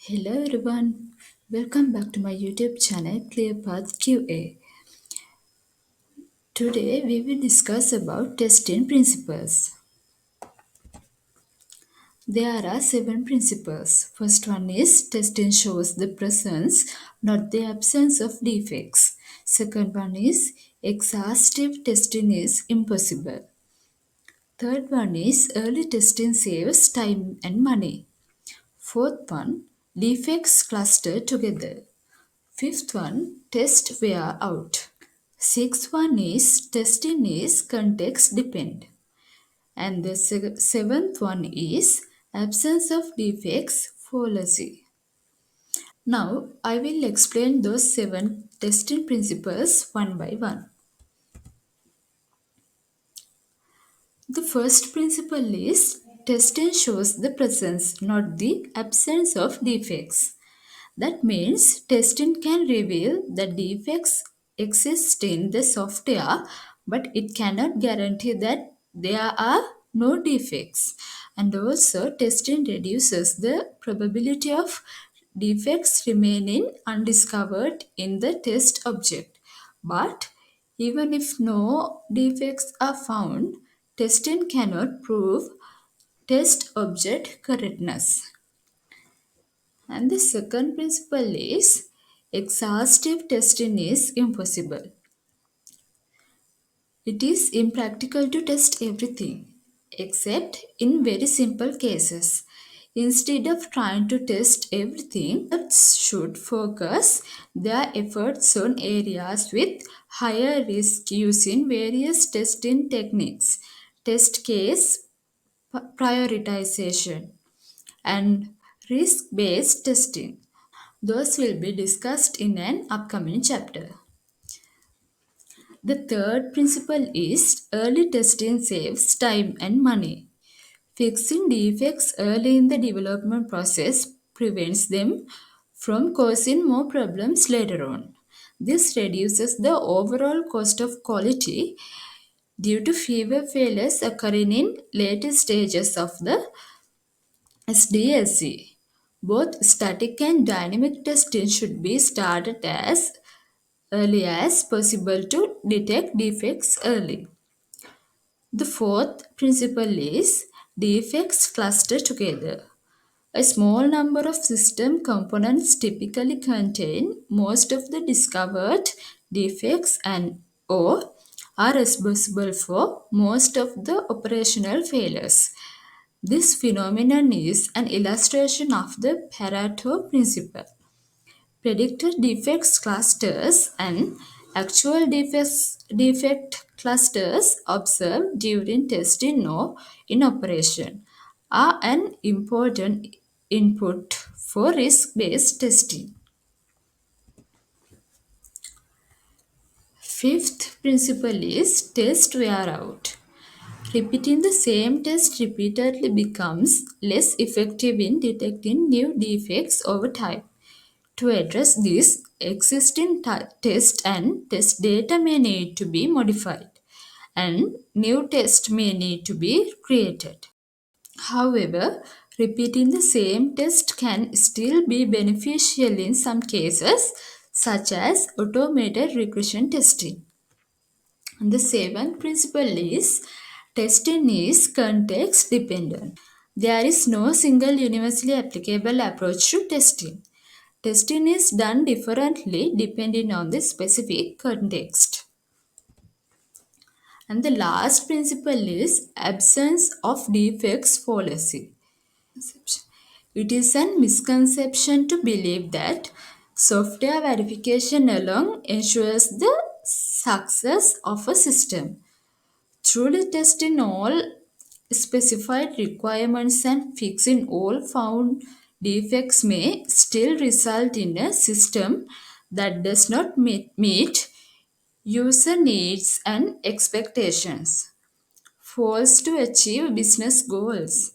Hello everyone, welcome back to my YouTube channel ClearPath QA. Today we will discuss about testing principles. There are 7 principles. First one is testing shows the presence, not the absence of defects. Second one is exhaustive testing is impossible. Third one is early testing saves time and money. Fourth one, defects cluster together. Fifth one, test wear out. Sixth one is testing is context depend. And the seventh one is absence of defects fallacy. Now I will explain those 7 testing principles one by one. The first principle is testing shows the presence, not the absence of defects. That means testing can reveal the defects exist in the software, but it cannot guarantee that there are no defects. And also, testing reduces the probability of defects remaining undiscovered in the test object. But even if no defects are found, testing cannot prove test object correctness. And the second principle is exhaustive testing is impossible. It is impractical to test everything, except in very simple cases. Instead of trying to test everything, experts should focus their efforts on areas with higher risk using various testing techniques, test case prioritization, and risk based testing. Those will be discussed in an upcoming chapter. The third principle is early testing saves time and money. Fixing defects early in the development process prevents them from causing more problems later on. This reduces the overall cost of quality due to fewer failures occurring in later stages of the SDLC. Both static and dynamic testing should be started as early as possible to detect defects early. The fourth principle is defects cluster together. A small number of system components typically contain most of the discovered defects and or are responsible for most of the operational failures. This phenomenon is an illustration of the Pareto principle. Predicted defects clusters and actual defect clusters observed during testing or in operation are an important input for risk-based testing. Fifth principle is test wear out. Repeating the same test repeatedly becomes less effective in detecting new defects over time. To address this, existing test and test data may need to be modified and new tests may need to be created. However, repeating the same test can still be beneficial in some cases, such as automated regression testing. The seventh principle is testing is context dependent. There is no single universally applicable approach to testing. Testing is done differently depending on the specific context. And the last principle is absence of defects fallacy. It is a misconception to believe that software verification alone ensures the success of a system. Truly testing all specified requirements and fixing all found defects may still result in a system that does not meet user needs and expectations, fails to achieve business goals,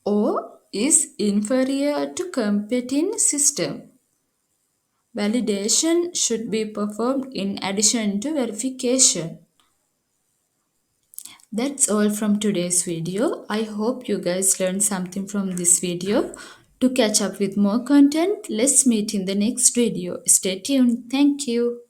or is inferior to competing system. Validation should be performed in addition to verification. That's all from today's video. I hope you guys learned something from this video. To catch up with more content, let's meet in the next video. Stay tuned. Thank you.